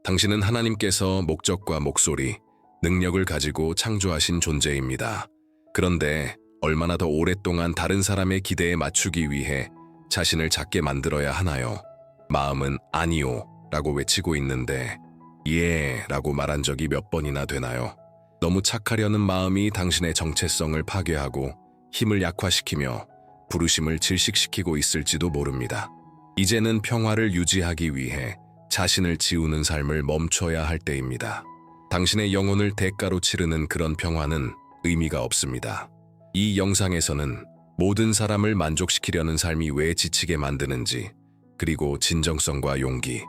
당신은 하나님께서 목적과 목소리, 능력을 가지고 창조하신 존재입니다. 그런데 얼마나 더 오랫동안 다른 사람의 기대에 맞추기 위해 자신을 작게 만들어야 하나요? 마음은 아니요 라고 외치고 있는데 예 라고 말한 적이 몇 번이나 되나요? 너무 착하려는 마음이 당신의 정체성을 파괴하고 힘을 약화시키며 부르심을 질식시키고 있을지도 모릅니다. 이제는 평화를 유지하기 위해 자신을 지우는 삶을 멈춰야 할 때입니다. 당신의 영혼을 대가로 치르는 그런 평화는 의미가 없습니다. 이 영상에서는 모든 사람을 만족시키려는 삶이 왜 지치게 만드는지, 그리고 진정성과 용기,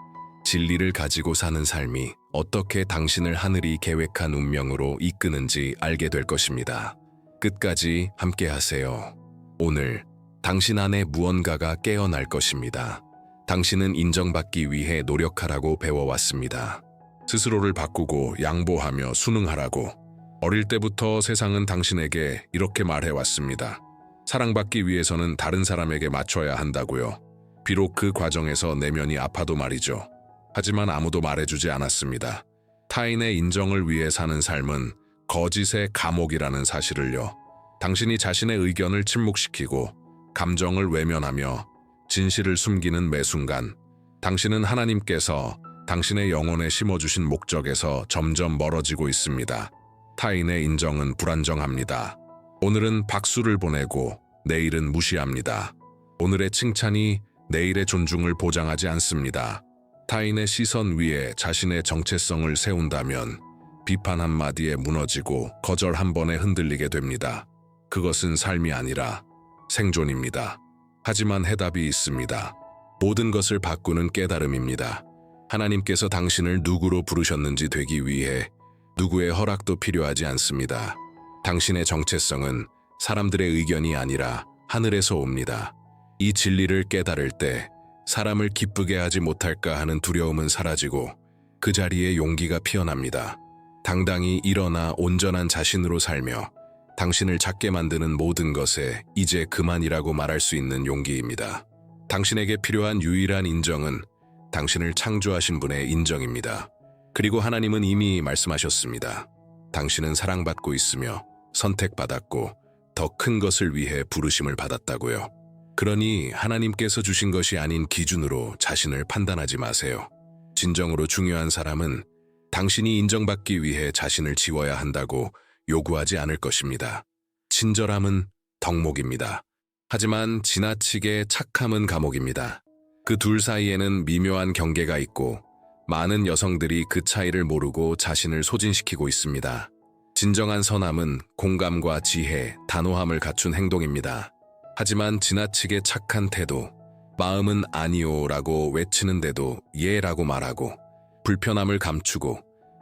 진리를 가지고 사는 삶이 어떻게 당신을 하늘이 계획한 운명으로 이끄는지 알게 될 것입니다. 끝까지 함께 하세요. 오늘 당신 안에 무언가가 깨어날 것입니다. 당신은 인정받기 위해 노력하라고 배워왔습니다. 스스로를 바꾸고 양보하며 순응하라고. 어릴 때부터 세상은 당신에게 이렇게 말해왔습니다. 사랑받기 위해서는 다른 사람에게 맞춰야 한다고요. 비록 그 과정에서 내면이 아파도 말이죠. 하지만 아무도 말해주지 않았습니다. 타인의 인정을 위해 사는 삶은 거짓의 감옥이라는 사실을요. 당신이 자신의 의견을 침묵시키고 감정을 외면하며 진실을 숨기는 매 순간 당신은 하나님께서 당신의 영혼에 심어주신 목적에서 점점 멀어지고 있습니다. 타인의 인정은 불안정합니다. 오늘은 박수를 보내고 내일은 무시합니다. 오늘의 칭찬이 내일의 존중을 보장하지 않습니다. 타인의 시선 위에 자신의 정체성을 세운다면 비판 한마디에 무너지고 거절 한 번에 흔들리게 됩니다. 그것은 삶이 아니라 생존입니다. 하지만 해답이 있습니다. 모든 것을 바꾸는 깨달음입니다. 하나님께서 당신을 누구로 부르셨는지 되기 위해 누구의 허락도 필요하지 않습니다. 당신의 정체성은 사람들의 의견이 아니라 하늘에서 옵니다. 이 진리를 깨달을 때 사람을 기쁘게 하지 못할까 하는 두려움은 사라지고 그 자리에 용기가 피어납니다. 당당히 일어나 온전한 자신으로 살며 당신을 작게 만드는 모든 것에 이제 그만이라고 말할 수 있는 용기입니다. 당신에게 필요한 유일한 인정은 당신을 창조하신 분의 인정입니다. 그리고 하나님은 이미 말씀하셨습니다. 당신은 사랑받고 있으며 선택받았고 더 큰 것을 위해 부르심을 받았다고요. 그러니 하나님께서 주신 것이 아닌 기준으로 자신을 판단하지 마세요. 진정으로 중요한 사람은 당신이 인정받기 위해 자신을 지워야 한다고 요구하지 않을 것입니다. 친절함은 덕목입니다. 하지만 지나치게 착함은 감옥입니다. 그 둘 사이에는 미묘한 경계가 있고 많은 여성들이 그 차이를 모르고 자신을 소진시키고 있습니다. 진정한 선함은 공감과 지혜, 단호함을 갖춘 행동입니다. 하지만 지나치게 착한 태도, 마음은 아니요라고 외치는데도 예라고 말하고 불편함을 감추고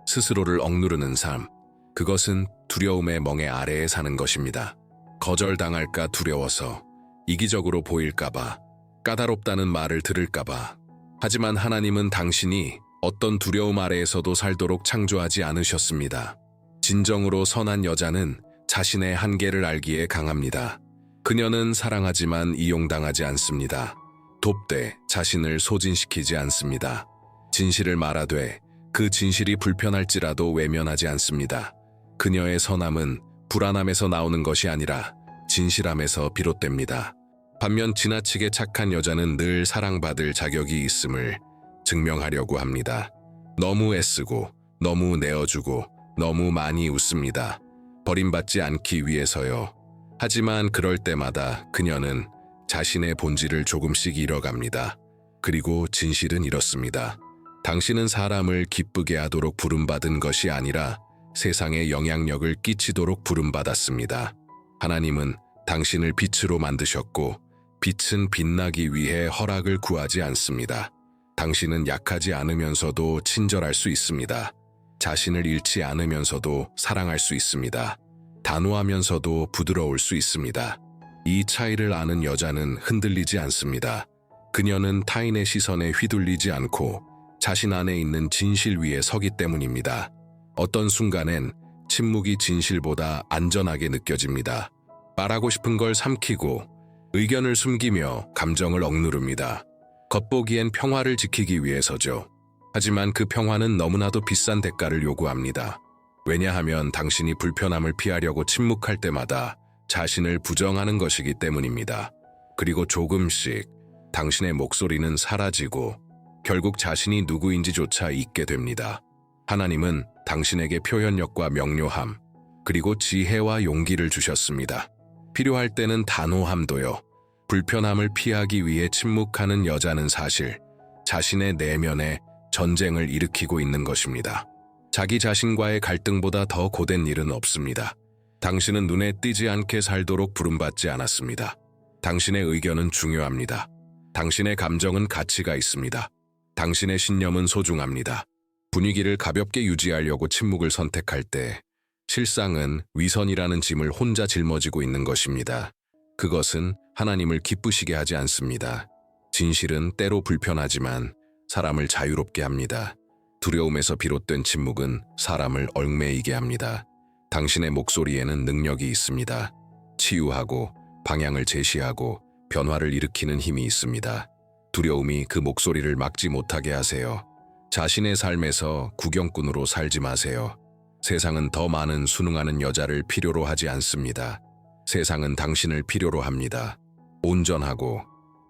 스스로를 억누르는 삶, 그것은 두려움의 멍에 아래에 사는 것입니다. 거절당할까 두려워서, 이기적으로 보일까봐, 까다롭다는 말을 들을까봐. 하지만 하나님은 당신이 어떤 두려움 아래에서도 살도록 창조하지 않으셨습니다. 진정으로 선한 여자는 자신의 한계를 알기에 강합니다. 그녀는 사랑하지만 이용당하지 않습니다. 돕되 자신을 소진시키지 않습니다. 진실을 말하되 그 진실이 불편할지라도 외면하지 않습니다. 그녀의 선함은 불안함에서 나오는 것이 아니라 진실함에서 비롯됩니다. 반면 지나치게 착한 여자는 늘 사랑받을 자격이 있음을 증명하려고 합니다. 너무 애쓰고 너무 내어주고 너무 많이 웃습니다. 버림받지 않기 위해서요. 하지만 그럴 때마다 그녀는 자신의 본질을 조금씩 잃어갑니다. 그리고 진실은 이렇습니다. 당신은 사람을 기쁘게 하도록 부름받은 것이 아니라 세상에 영향력을 끼치도록 부름받았습니다. 하나님은 당신을 빛으로 만드셨고 빛은 빛나기 위해 허락을 구하지 않습니다. 당신은 약하지 않으면서도 친절할 수 있습니다. 자신을 잃지 않으면서도 사랑할 수 있습니다. 단호하면서도 부드러울 수 있습니다. 이 차이를 아는 여자는 흔들리지 않습니다. 그녀는 타인의 시선에 휘둘리지 않고 자신 안에 있는 진실 위에 서기 때문입니다. 어떤 순간엔 침묵이 진실보다 안전하게 느껴집니다. 말하고 싶은 걸 삼키고 의견을 숨기며 감정을 억누릅니다. 겉보기엔 평화를 지키기 위해서죠. 하지만 그 평화는 너무나도 비싼 대가를 요구합니다. 왜냐하면 당신이 불편함을 피하려고 침묵할 때마다 자신을 부정하는 것이기 때문입니다. 그리고 조금씩 당신의 목소리는 사라지고 결국 자신이 누구인지조차 잊게 됩니다. 하나님은 당신에게 표현력과 명료함, 그리고 지혜와 용기를 주셨습니다. 필요할 때는 단호함도요. 불편함을 피하기 위해 침묵하는 여자는 사실 자신의 내면에 전쟁을 일으키고 있는 것입니다. 자기 자신과의 갈등보다 더 고된 일은 없습니다. 당신은 눈에 띄지 않게 살도록 부름받지 않았습니다. 당신의 의견은 중요합니다. 당신의 감정은 가치가 있습니다. 당신의 신념은 소중합니다. 분위기를 가볍게 유지하려고 침묵을 선택할 때 실상은 위선이라는 짐을 혼자 짊어지고 있는 것입니다. 그것은 하나님을 기쁘시게 하지 않습니다. 진실은 때로 불편하지만 사람을 자유롭게 합니다. 두려움에서 비롯된 침묵은 사람을 얽매이게 합니다. 당신의 목소리에는 능력이 있습니다. 치유하고 방향을 제시하고 변화를 일으키는 힘이 있습니다. 두려움이 그 목소리를 막지 못하게 하세요. 자신의 삶에서 구경꾼으로 살지 마세요. 세상은 더 많은 순응하는 여자를 필요로 하지 않습니다. 세상은 당신을 필요로 합니다. 온전하고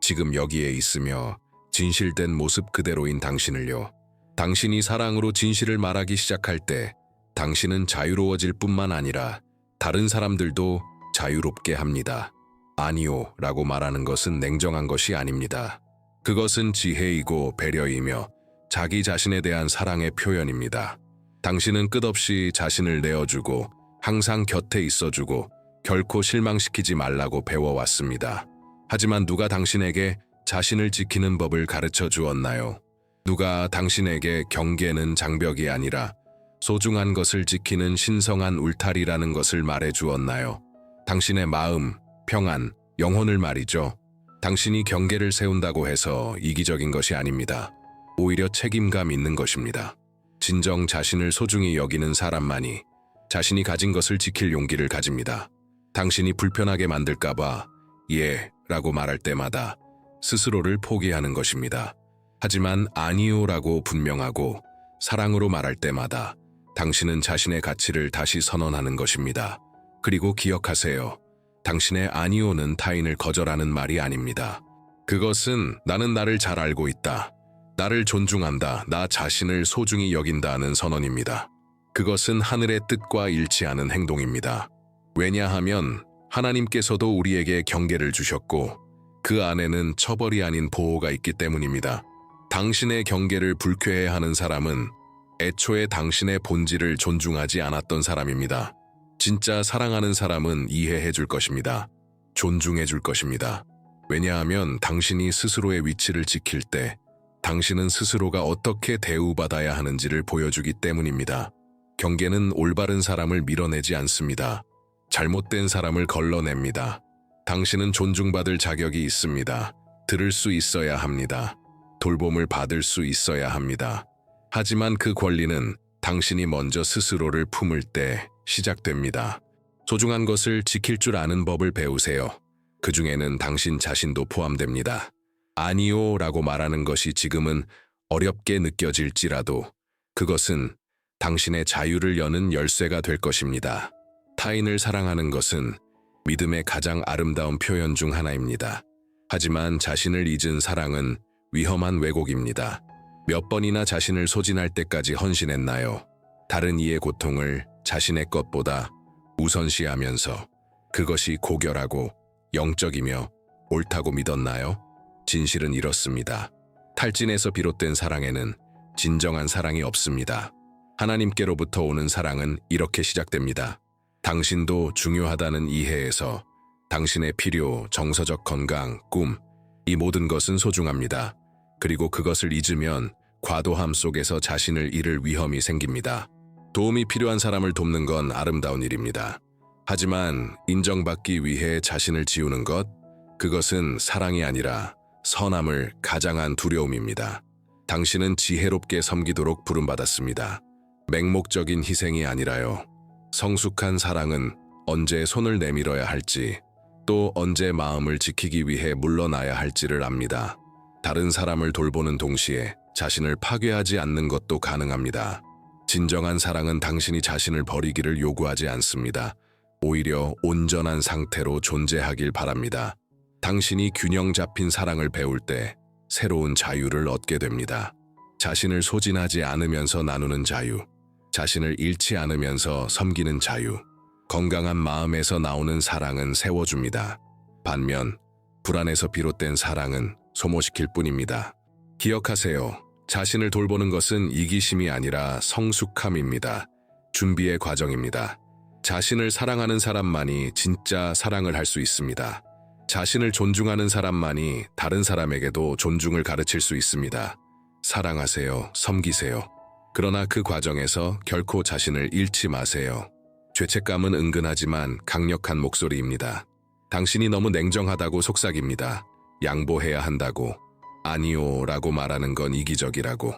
지금 여기에 있으며 진실된 모습 그대로인 당신을요. 당신이 사랑으로 진실을 말하기 시작할 때 당신은 자유로워질 뿐만 아니라 다른 사람들도 자유롭게 합니다. 아니요 라고 말하는 것은 냉정한 것이 아닙니다. 그것은 지혜이고 배려이며 자기 자신에 대한 사랑의 표현입니다. 당신은 끝없이 자신을 내어주고 항상 곁에 있어주고 결코 실망시키지 말라고 배워왔습니다. 하지만 누가 당신에게 자신을 지키는 법을 가르쳐 주었나요? 누가 당신에게 경계는 장벽이 아니라 소중한 것을 지키는 신성한 울타리라는 것을 말해 주었나요? 당신의 마음, 평안, 영혼을 말이죠. 당신이 경계를 세운다고 해서 이기적인 것이 아닙니다. 오히려 책임감 있는 것입니다. 진정 자신을 소중히 여기는 사람만이 자신이 가진 것을 지킬 용기를 가집니다. 당신이 불편하게 만들까봐 예 라고 말할 때마다 스스로를 포기하는 것입니다. 하지만 아니요 라고 분명하고 사랑으로 말할 때마다 당신은 자신의 가치를 다시 선언하는 것입니다. 그리고 기억하세요. 당신의 아니요는 타인을 거절하는 말이 아닙니다. 그것은 나는 나를 잘 알고 있다. 나를 존중한다. 나 자신을 소중히 여긴다는 선언입니다. 그것은 하늘의 뜻과 일치하는 행동입니다. 왜냐하면 하나님께서도 우리에게 경계를 주셨고 그 안에는 처벌이 아닌 보호가 있기 때문입니다. 당신의 경계를 불쾌해하는 사람은 애초에 당신의 본질을 존중하지 않았던 사람입니다. 진짜 사랑하는 사람은 이해해 줄 것입니다. 존중해 줄 것입니다. 왜냐하면 당신이 스스로의 위치를 지킬 때 당신은 스스로가 어떻게 대우받아야 하는지를 보여주기 때문입니다. 경계는 올바른 사람을 밀어내지 않습니다. 잘못된 사람을 걸러냅니다. 당신은 존중받을 자격이 있습니다. 들을 수 있어야 합니다. 돌봄을 받을 수 있어야 합니다. 하지만 그 권리는 당신이 먼저 스스로를 품을 때 시작됩니다. 소중한 것을 지킬 줄 아는 법을 배우세요. 그 중에는 당신 자신도 포함됩니다. 아니요 라고 말하는 것이 지금은 어렵게 느껴질지라도 그것은 당신의 자유를 여는 열쇠가 될 것입니다. 타인을 사랑하는 것은 믿음의 가장 아름다운 표현 중 하나입니다. 하지만 자신을 잊은 사랑은 위험한 왜곡입니다. 몇 번이나 자신을 소진할 때까지 헌신했나요? 다른 이의 고통을 자신의 것보다 우선시하면서 그것이 고결하고 영적이며 옳다고 믿었나요? 진실은 이렇습니다. 탈진에서 비롯된 사랑에는 진정한 사랑이 없습니다. 하나님께로부터 오는 사랑은 이렇게 시작됩니다. 당신도 중요하다는 이해에서 당신의 필요, 정서적 건강, 꿈, 이 모든 것은 소중합니다. 그리고 그것을 잊으면 과도함 속에서 자신을 잃을 위험이 생깁니다. 도움이 필요한 사람을 돕는 건 아름다운 일입니다. 하지만 인정받기 위해 자신을 지우는 것, 그것은 사랑이 아니라 선함을 가장한 두려움입니다. 당신은 지혜롭게 섬기도록 부름받았습니다. 맹목적인 희생이 아니라요. 성숙한 사랑은 언제 손을 내밀어야 할지, 또 언제 마음을 지키기 위해 물러나야 할지를 압니다. 다른 사람을 돌보는 동시에 자신을 파괴하지 않는 것도 가능합니다. 진정한 사랑은 당신이 자신을 버리기를 요구하지 않습니다. 오히려 온전한 상태로 존재하길 바랍니다. 당신이 균형 잡힌 사랑을 배울 때 새로운 자유를 얻게 됩니다. 자신을 소진하지 않으면서 나누는 자유, 자신을 잃지 않으면서 섬기는 자유, 건강한 마음에서 나오는 사랑은 세워줍니다. 반면 불안에서 비롯된 사랑은 소모시킬 뿐입니다. 기억하세요. 자신을 돌보는 것은 이기심이 아니라 성숙함입니다. 준비의 과정입니다. 자신을 사랑하는 사람만이 진짜 사랑을 할 수 있습니다. 자신을 존중하는 사람만이 다른 사람에게도 존중을 가르칠 수 있습니다. 사랑하세요. 섬기세요. 그러나 그 과정에서 결코 자신을 잃지 마세요. 죄책감은 은근하지만 강력한 목소리입니다. 당신이 너무 냉정하다고 속삭입니다. 양보해야 한다고. 아니요 라고 말하는 건 이기적이라고.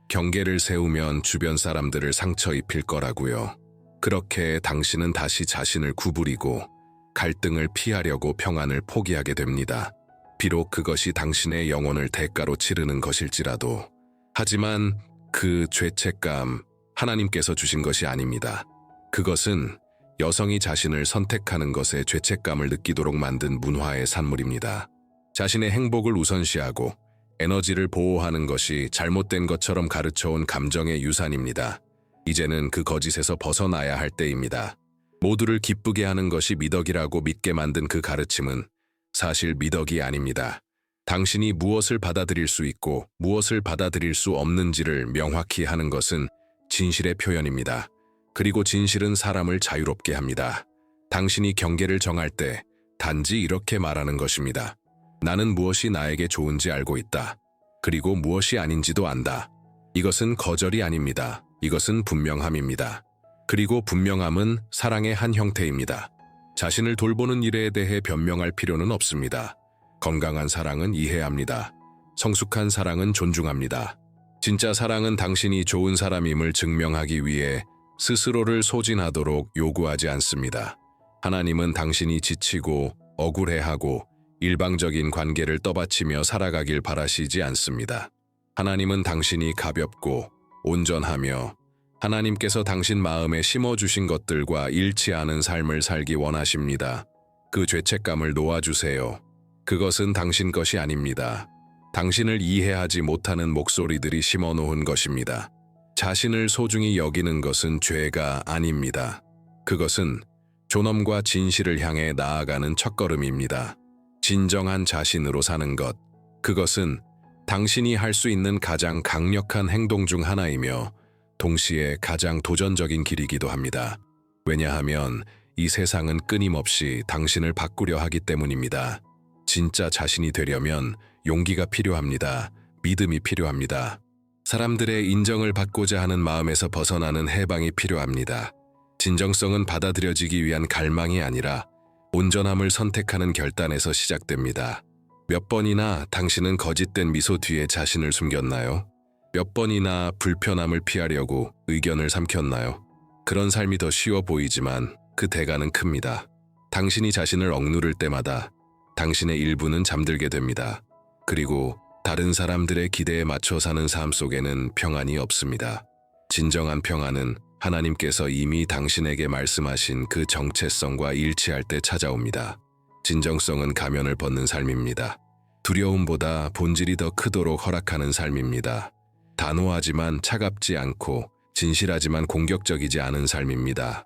경계를 세우면 주변 사람들을 상처 입힐 거라고요. 그렇게 당신은 다시 자신을 구부리고 갈등을 피하려고 평안을 포기하게 됩니다. 비록 그것이 당신의 영혼을 대가로 치르는 것일지라도. 하지만 그 죄책감, 하나님께서 주신 것이 아닙니다. 그것은 여성이 자신을 선택하는 것에 죄책감을 느끼도록 만든 문화의 산물입니다. 자신의 행복을 우선시하고 에너지를 보호하는 것이 잘못된 것처럼 가르쳐온 감정의 유산입니다. 이제는 그 거짓에서 벗어나야 할 때입니다. 모두를 기쁘게 하는 것이 미덕이라고 믿게 만든 그 가르침은 사실 미덕이 아닙니다. 당신이 무엇을 받아들일 수 있고 무엇을 받아들일 수 없는지를 명확히 하는 것은 진실의 표현입니다. 그리고 진실은 사람을 자유롭게 합니다. 당신이 경계를 정할 때 단지 이렇게 말하는 것입니다. 나는 무엇이 나에게 좋은지 알고 있다. 그리고 무엇이 아닌지도 안다. 이것은 거절이 아닙니다. 이것은 분명함입니다. 그리고 분명함은 사랑의 한 형태입니다. 자신을 돌보는 일에 대해 변명할 필요는 없습니다. 건강한 사랑은 이해합니다. 성숙한 사랑은 존중합니다. 진짜 사랑은 당신이 좋은 사람임을 증명하기 위해 스스로를 소진하도록 요구하지 않습니다. 하나님은 당신이 지치고 억울해하고 일방적인 관계를 떠받치며 살아가길 바라시지 않습니다. 하나님은 당신이 가볍고 온전하며 하나님께서 당신 마음에 심어주신 것들과 일치하는 삶을 살기 원하십니다. 그 죄책감을 놓아주세요. 그것은 당신 것이 아닙니다. 당신을 이해하지 못하는 목소리들이 심어놓은 것입니다. 자신을 소중히 여기는 것은 죄가 아닙니다. 그것은 존엄과 진실을 향해 나아가는 첫걸음입니다. 진정한 자신으로 사는 것, 그것은 당신이 할 수 있는 가장 강력한 행동 중 하나이며 동시에 가장 도전적인 길이기도 합니다. 왜냐하면 이 세상은 끊임없이 당신을 바꾸려 하기 때문입니다. 진짜 자신이 되려면 용기가 필요합니다. 믿음이 필요합니다. 사람들의 인정을 받고자 하는 마음에서 벗어나는 해방이 필요합니다. 진정성은 받아들여지기 위한 갈망이 아니라 온전함을 선택하는 결단에서 시작됩니다. 몇 번이나 당신은 거짓된 미소 뒤에 자신을 숨겼나요? 몇 번이나 불편함을 피하려고 의견을 삼켰나요? 그런 삶이 더 쉬워 보이지만 그 대가는 큽니다. 당신이 자신을 억누를 때마다 당신의 일부는 잠들게 됩니다. 그리고 다른 사람들의 기대에 맞춰 사는 삶 속에는 평안이 없습니다. 진정한 평안은 하나님께서 이미 당신에게 말씀하신 그 정체성과 일치할 때 찾아옵니다. 진정성은 가면을 벗는 삶입니다. 두려움보다 본질이 더 크도록 허락하는 삶입니다. 단호하지만 차갑지 않고 진실하지만 공격적이지 않은 삶입니다.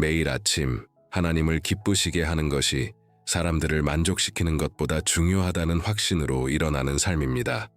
매일 아침 하나님을 기쁘시게 하는 것이 사람들을 만족시키는 것보다 중요하다는 확신으로 일어나는 삶입니다.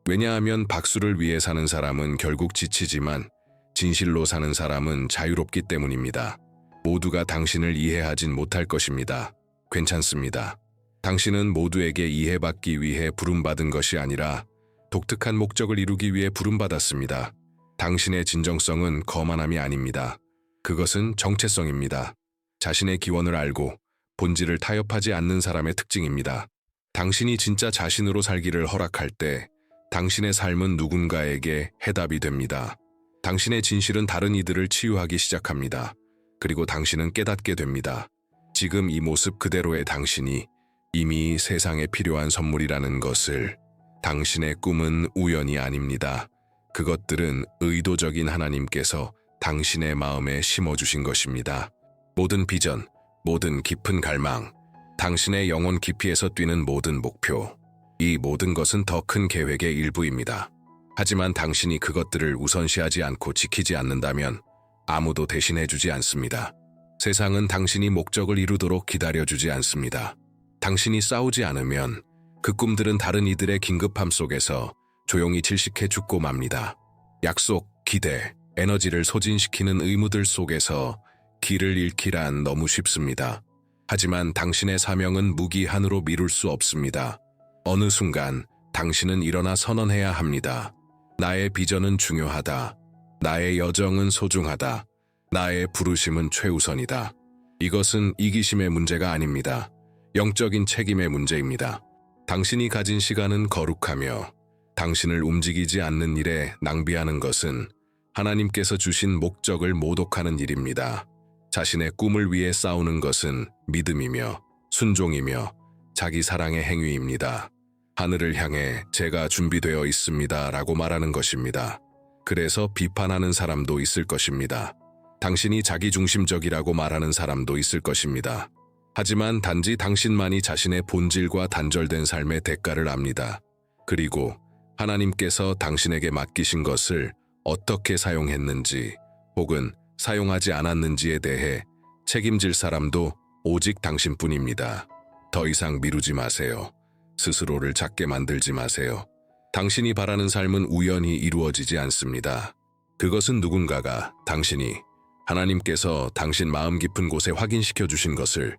왜냐하면 박수를 위해 사는 사람은 결국 지치지만 진실로 사는 사람은 자유롭기 때문입니다. 모두가 당신을 이해하진 못할 것입니다. 괜찮습니다. 당신은 모두에게 이해받기 위해 부름받은 것이 아니라 독특한 목적을 이루기 위해 부름받았습니다. 당신의 진정성은 거만함이 아닙니다. 그것은 정체성입니다. 자신의 기원을 알고 본질을 타협하지 않는 사람의 특징입니다. 당신이 진짜 자신으로 살기를 허락할 때 당신의 삶은 누군가에게 해답이 됩니다. 당신의 진실은 다른 이들을 치유하기 시작합니다. 그리고 당신은 깨닫게 됩니다. 지금 이 모습 그대로의 당신이 이미 세상에 필요한 선물이라는 것을. 당신의 꿈은 우연이 아닙니다. 그것들은 의도적인 하나님께서 당신의 마음에 심어주신 것입니다. 모든 비전, 모든 깊은 갈망, 당신의 영혼 깊이에서 뛰는 모든 목표, 이 모든 것은 더 큰 계획의 일부입니다. 하지만 당신이 그것들을 우선시하지 않고 지키지 않는다면 아무도 대신해주지 않습니다. 세상은 당신이 목적을 이루도록 기다려주지 않습니다. 당신이 싸우지 않으면 그 꿈들은 다른 이들의 긴급함 속에서 조용히 질식해 죽고 맙니다. 약속, 기대, 에너지를 소진시키는 의무들 속에서 길을 잃기란 너무 쉽습니다. 하지만 당신의 사명은 무기한으로 미룰 수 없습니다. 어느 순간 당신은 일어나 선언해야 합니다. 나의 비전은 중요하다. 나의 여정은 소중하다. 나의 부르심은 최우선이다. 이것은 이기심의 문제가 아닙니다. 영적인 책임의 문제입니다. 당신이 가진 시간은 거룩하며 당신을 움직이지 않는 일에 낭비하는 것은 하나님께서 주신 목적을 모독하는 일입니다. 자신의 꿈을 위해 싸우는 것은 믿음이며 순종이며 자기 사랑의 행위입니다. 하늘을 향해 제가 준비되어 있습니다 라고 말하는 것입니다. 그래서 비판하는 사람도 있을 것입니다. 당신이 자기중심적이라고 말하는 사람도 있을 것입니다. 하지만 단지 당신만이 자신의 본질과 단절된 삶의 대가를 압니다. 그리고 하나님께서 당신에게 맡기신 것을 어떻게 사용했는지 혹은 사용하지 않았는지에 대해 책임질 사람도 오직 당신뿐입니다. 더 이상 미루지 마세요. 스스로를 작게 만들지 마세요. 당신이 바라는 삶은 우연히 이루어지지 않습니다. 그것은 누군가가 당신이 하나님께서 당신 마음 깊은 곳에 확인시켜 주신 것을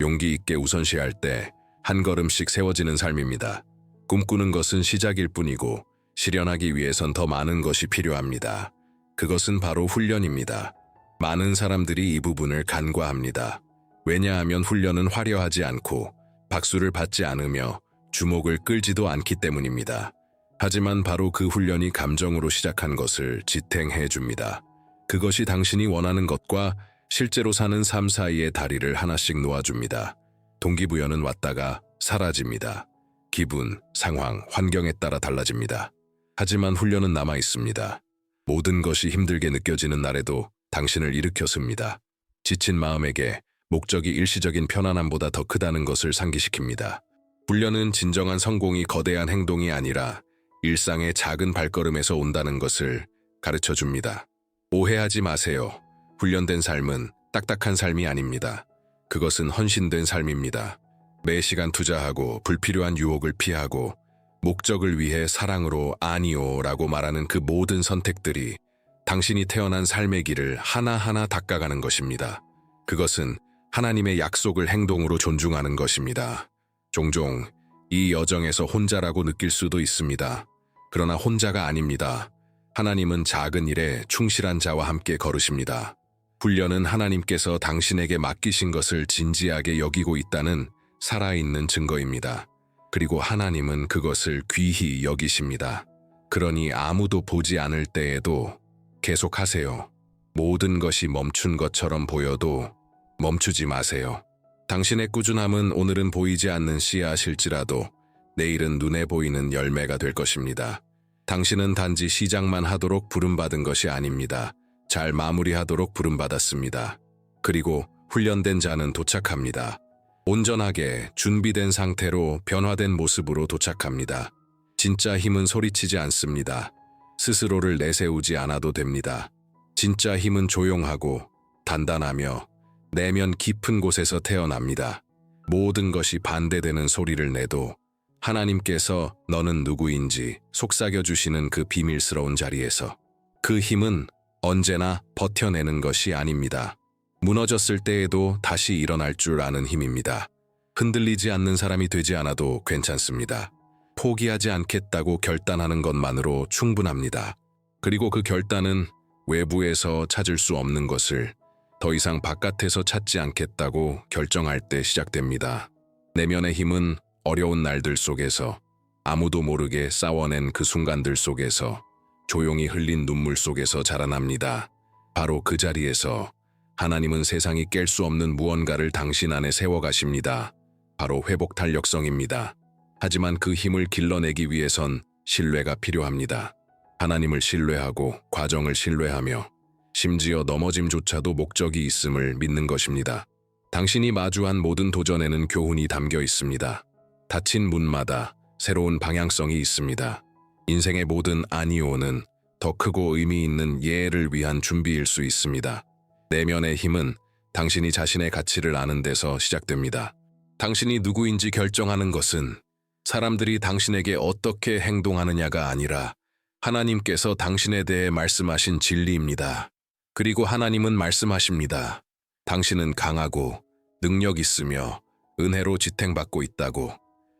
용기 있게 우선시할 때 한 걸음씩 세워지는 삶입니다. 꿈꾸는 것은 시작일 뿐이고 실현하기 위해선 더 많은 것이 필요합니다. 그것은 바로 훈련입니다. 많은 사람들이 이 부분을 간과합니다. 왜냐하면 훈련은 화려하지 않고 박수를 받지 않으며 주목을 끌지도 않기 때문입니다. 하지만 바로 그 훈련이 감정으로 시작한 것을 지탱해 줍니다. 그것이 당신이 원하는 것과 실제로 사는 삶 사이의 다리를 하나씩 놓아줍니다. 동기부여는 왔다가 사라집니다. 기분, 상황, 환경에 따라 달라집니다. 하지만 훈련은 남아 있습니다. 모든 것이 힘들게 느껴지는 날에도 당신을 일으켜 씁니다. 지친 마음에게 목적이 일시적인 편안함보다 더 크다는 것을 상기시킵니다. 훈련은 진정한 성공이 거대한 행동이 아니라 일상의 작은 발걸음에서 온다는 것을 가르쳐 줍니다. 오해하지 마세요. 훈련된 삶은 딱딱한 삶이 아닙니다. 그것은 헌신된 삶입니다. 매 시간 투자하고 불필요한 유혹을 피하고 목적을 위해 사랑으로 아니요 라고 말하는 그 모든 선택들이 당신이 태어난 삶의 길을 하나하나 닦아가는 것입니다. 그것은 하나님의 약속을 행동으로 존중하는 것입니다. 종종 이 여정에서 혼자라고 느낄 수도 있습니다. 그러나 혼자가 아닙니다. 하나님은 작은 일에 충실한 자와 함께 걸으십니다. 훈련은 하나님께서 당신에게 맡기신 것을 진지하게 여기고 있다는 살아있는 증거입니다. 그리고 하나님은 그것을 귀히 여기십니다. 그러니 아무도 보지 않을 때에도 계속하세요. 모든 것이 멈춘 것처럼 보여도 멈추지 마세요. 당신의 꾸준함은 오늘은 보이지 않는 씨앗일지라도 내일은 눈에 보이는 열매가 될 것입니다. 당신은 단지 시작만 하도록 부름받은 것이 아닙니다. 잘 마무리하도록 부름받았습니다. 그리고 훈련된 자는 도착합니다. 온전하게 준비된 상태로 변화된 모습으로 도착합니다. 진짜 힘은 소리치지 않습니다. 스스로를 내세우지 않아도 됩니다. 진짜 힘은 조용하고 단단하며 내면 깊은 곳에서 태어납니다. 모든 것이 반대되는 소리를 내도 하나님께서 너는 누구인지 속삭여주시는 그 비밀스러운 자리에서 그 힘은 언제나 버텨내는 것이 아닙니다. 무너졌을 때에도 다시 일어날 줄 아는 힘입니다. 흔들리지 않는 사람이 되지 않아도 괜찮습니다. 포기하지 않겠다고 결단하는 것만으로 충분합니다. 그리고 그 결단은 외부에서 찾을 수 없는 것을 더 이상 바깥에서 찾지 않겠다고 결정할 때 시작됩니다. 내면의 힘은 어려운 날들 속에서 아무도 모르게 싸워낸 그 순간들 속에서 조용히 흘린 눈물 속에서 자라납니다. 바로 그 자리에서 하나님은 세상이 깰 수 없는 무언가를 당신 안에 세워가십니다. 바로 회복 탄력성입니다. 하지만 그 힘을 길러내기 위해선 신뢰가 필요합니다. 하나님을 신뢰하고 과정을 신뢰하며 심지어 넘어짐조차도 목적이 있음을 믿는 것입니다. 당신이 마주한 모든 도전에는 교훈이 담겨 있습니다. 닫힌 문마다 새로운 방향성이 있습니다. 인생의 모든 아니오는 더 크고 의미 있는 예를 위한 준비일 수 있습니다. 내면의 힘은 당신이 자신의 가치를 아는 데서 시작됩니다. 당신이 누구인지 결정하는 것은 사람들이 당신에게 어떻게 행동하느냐가 아니라 하나님께서 당신에 대해 말씀하신 진리입니다. 그리고 하나님은 말씀하십니다. 당신은 강하고 능력 있으며 은혜로 지탱받고 있다고.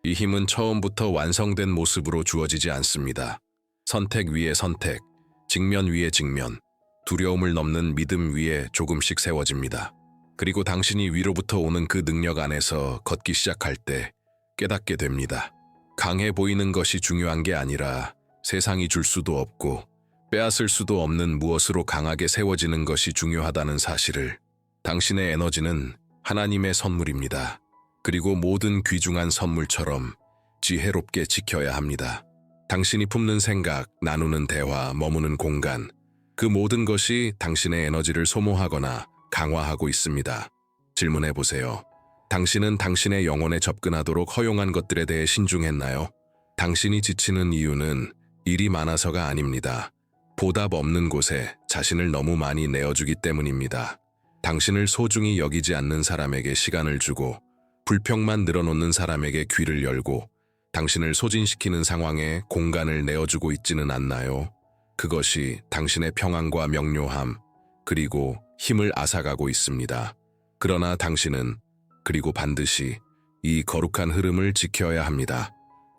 이 힘은 처음부터 완성된 모습으로 주어지지 않습니다. 선택 위에 선택, 직면 위에 직면, 두려움을 넘는 믿음 위에 조금씩 세워집니다. 그리고 당신이 위로부터 오는 그 능력 안에서 걷기 시작할 때 깨닫게 됩니다. 강해 보이는 것이 중요한 게 아니라 세상이 줄 수도 없고 빼앗을 수도 없는 무엇으로 강하게 세워지는 것이 중요하다는 사실을. 당신의 에너지는 하나님의 선물입니다. 그리고 모든 귀중한 선물처럼 지혜롭게 지켜야 합니다. 당신이 품는 생각, 나누는 대화, 머무는 공간, 그 모든 것이 당신의 에너지를 소모하거나 강화하고 있습니다. 질문해 보세요. 당신은 당신의 영혼에 접근하도록 허용한 것들에 대해 신중했나요? 당신이 지치는 이유는 일이 많아서가 아닙니다. 보답 없는 곳에 자신을 너무 많이 내어주기 때문입니다. 당신을 소중히 여기지 않는 사람에게 시간을 주고 불평만 늘어놓는 사람에게 귀를 열고 당신을 소진시키는 상황에 공간을 내어주고 있지는 않나요? 그것이 당신의 평안과 명료함, 그리고 힘을 앗아가고 있습니다. 그러나 당신은 그리고 반드시 이 거룩한 흐름을 지켜야 합니다.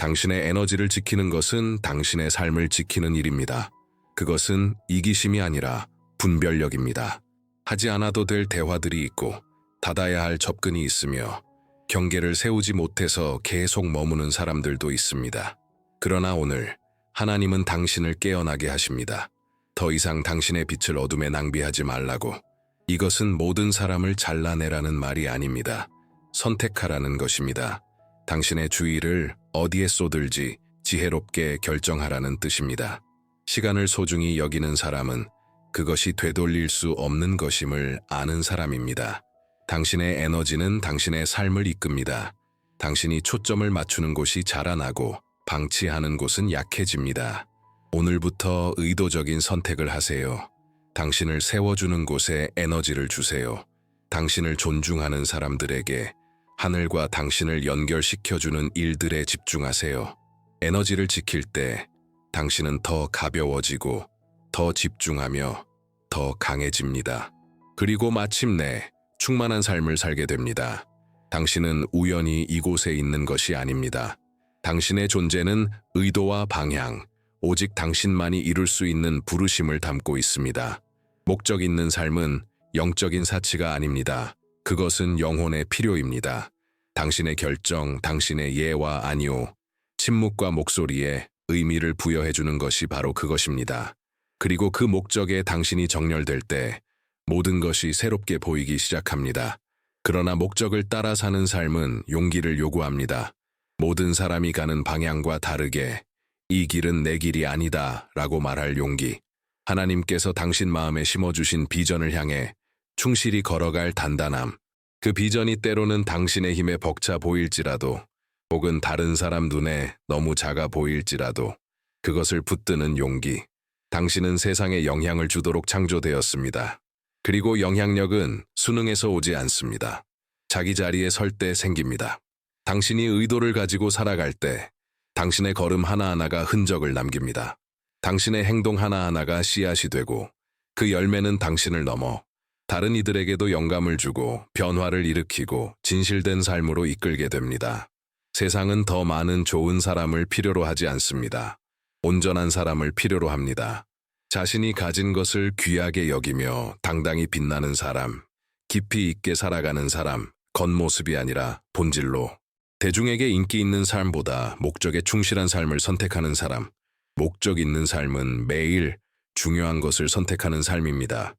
당신의 에너지를 지키는 것은 당신의 삶을 지키는 일입니다. 그것은 이기심이 아니라 분별력입니다. 하지 않아도 될 대화들이 있고 닫아야 할 접근이 있으며 경계를 세우지 못해서 계속 머무는 사람들도 있습니다. 그러나 오늘 하나님은 당신을 깨어나게 하십니다. 더 이상 당신의 빛을 어둠에 낭비하지 말라고. 이것은 모든 사람을 잘라내라는 말이 아닙니다. 선택하라는 것입니다. 당신의 주의를 어디에 쏟을지 지혜롭게 결정하라는 뜻입니다. 시간을 소중히 여기는 사람은 그것이 되돌릴 수 없는 것임을 아는 사람입니다. 당신의 에너지는 당신의 삶을 이끕니다. 당신이 초점을 맞추는 곳이 자라나고 방치하는 곳은 약해집니다. 오늘부터 의도적인 선택을 하세요. 당신을 세워주는 곳에 에너지를 주세요. 당신을 존중하는 사람들에게 하늘과 당신을 연결시켜주는 일들에 집중하세요. 에너지를 지킬 때 당신은 더 가벼워지고 더 집중하며 더 강해집니다. 그리고 마침내 충만한 삶을 살게 됩니다. 당신은 우연히 이곳에 있는 것이 아닙니다. 당신의 존재는 의도와 방향, 오직 당신만이 이룰 수 있는 부르심을 담고 있습니다. 목적 있는 삶은 영적인 사치가 아닙니다. 그것은 영혼의 필요입니다. 당신의 결정, 당신의 예와 아니오, 침묵과 목소리에 의미를 부여해주는 것이 바로 그것입니다. 그리고 그 목적에 당신이 정렬될 때 모든 것이 새롭게 보이기 시작합니다. 그러나 목적을 따라 사는 삶은 용기를 요구합니다. 모든 사람이 가는 방향과 다르게 이 길은 내 길이 아니다 라고 말할 용기. 하나님께서 당신 마음에 심어주신 비전을 향해 충실히 걸어갈 단단함. 그 비전이 때로는 당신의 힘에 벅차 보일지라도 혹은 다른 사람 눈에 너무 작아 보일지라도 그것을 붙드는 용기. 당신은 세상에 영향을 주도록 창조되었습니다. 그리고 영향력은 수능에서 오지 않습니다. 자기 자리에 설 때 생깁니다. 당신이 의도를 가지고 살아갈 때 당신의 걸음 하나하나가 흔적을 남깁니다. 당신의 행동 하나하나가 씨앗이 되고 그 열매는 당신을 넘어 다른 이들에게도 영감을 주고 변화를 일으키고 진실된 삶으로 이끌게 됩니다. 세상은 더 많은 좋은 사람을 필요로 하지 않습니다. 온전한 사람을 필요로 합니다. 자신이 가진 것을 귀하게 여기며 당당히 빛나는 사람, 깊이 있게 살아가는 사람, 겉모습이 아니라 본질로. 대중에게 인기 있는 삶보다 목적에 충실한 삶을 선택하는 사람, 목적 있는 삶은 매일 중요한 것을 선택하는 삶입니다.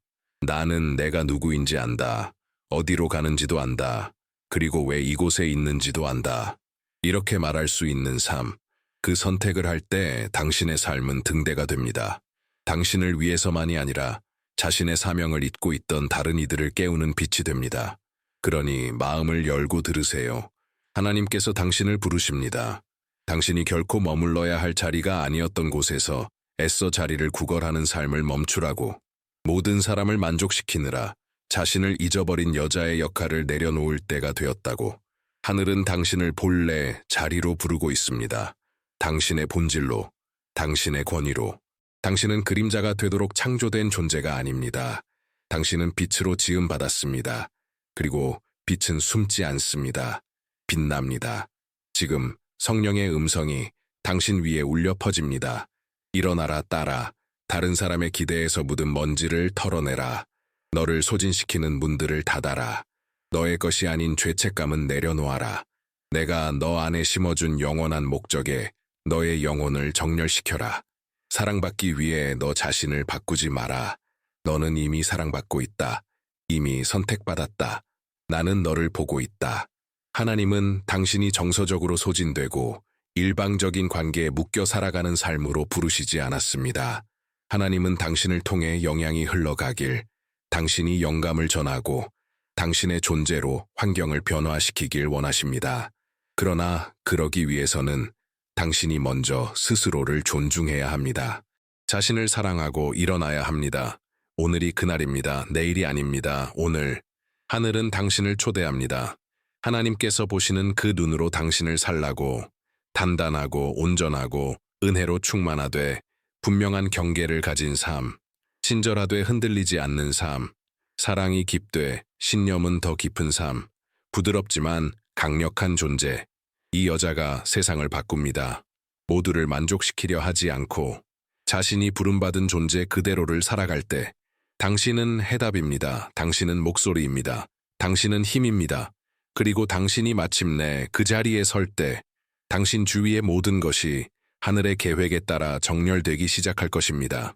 나는 내가 누구인지 안다. 어디로 가는지도 안다. 그리고 왜 이곳에 있는지도 안다. 이렇게 말할 수 있는 삶. 그 선택을 할 때 당신의 삶은 등대가 됩니다. 당신을 위해서만이 아니라 자신의 사명을 잊고 있던 다른 이들을 깨우는 빛이 됩니다. 그러니 마음을 열고 들으세요. 하나님께서 당신을 부르십니다. 당신이 결코 머물러야 할 자리가 아니었던 곳에서 애써 자리를 구걸하는 삶을 멈추라고. 모든 사람을 만족시키느라 자신을 잊어버린 여자의 역할을 내려놓을 때가 되었다고. 하늘은 당신을 본래 자리로 부르고 있습니다. 당신의 본질로, 당신의 권위로. 당신은 그림자가 되도록 창조된 존재가 아닙니다. 당신은 빛으로 지음받았습니다. 그리고 빛은 숨지 않습니다. 빛납니다. 지금 성령의 음성이 당신 위에 울려 퍼집니다. 일어나라 딸아. 다른 사람의 기대에서 묻은 먼지를 털어내라. 너를 소진시키는 문들을 닫아라. 너의 것이 아닌 죄책감은 내려놓아라. 내가 너 안에 심어준 영원한 목적에 너의 영혼을 정렬시켜라. 사랑받기 위해 너 자신을 바꾸지 마라. 너는 이미 사랑받고 있다. 이미 선택받았다. 나는 너를 보고 있다. 하나님은 당신이 정서적으로 소진되고 일방적인 관계에 묶여 살아가는 삶으로 부르시지 않았습니다. 하나님은 당신을 통해 영향이 흘러가길, 당신이 영감을 전하고 당신의 존재로 환경을 변화시키길 원하십니다. 그러나 그러기 위해서는 당신이 먼저 스스로를 존중해야 합니다. 자신을 사랑하고 일어나야 합니다. 오늘이 그날입니다. 내일이 아닙니다. 오늘. 하늘은 당신을 초대합니다. 하나님께서 보시는 그 눈으로 당신을 살라고. 단단하고 온전하고 은혜로 충만하되 분명한 경계를 가진 삶. 친절하되 흔들리지 않는 삶. 사랑이 깊되 신념은 더 깊은 삶. 부드럽지만 강력한 존재. 이 여자가 세상을 바꿉니다. 모두를 만족시키려 하지 않고 자신이 부름받은 존재 그대로를 살아갈 때 당신은 해답입니다. 당신은 목소리입니다. 당신은 힘입니다. 그리고 당신이 마침내 그 자리에 설 때 당신 주위의 모든 것이 하늘의 계획에 따라 정렬되기 시작할 것입니다.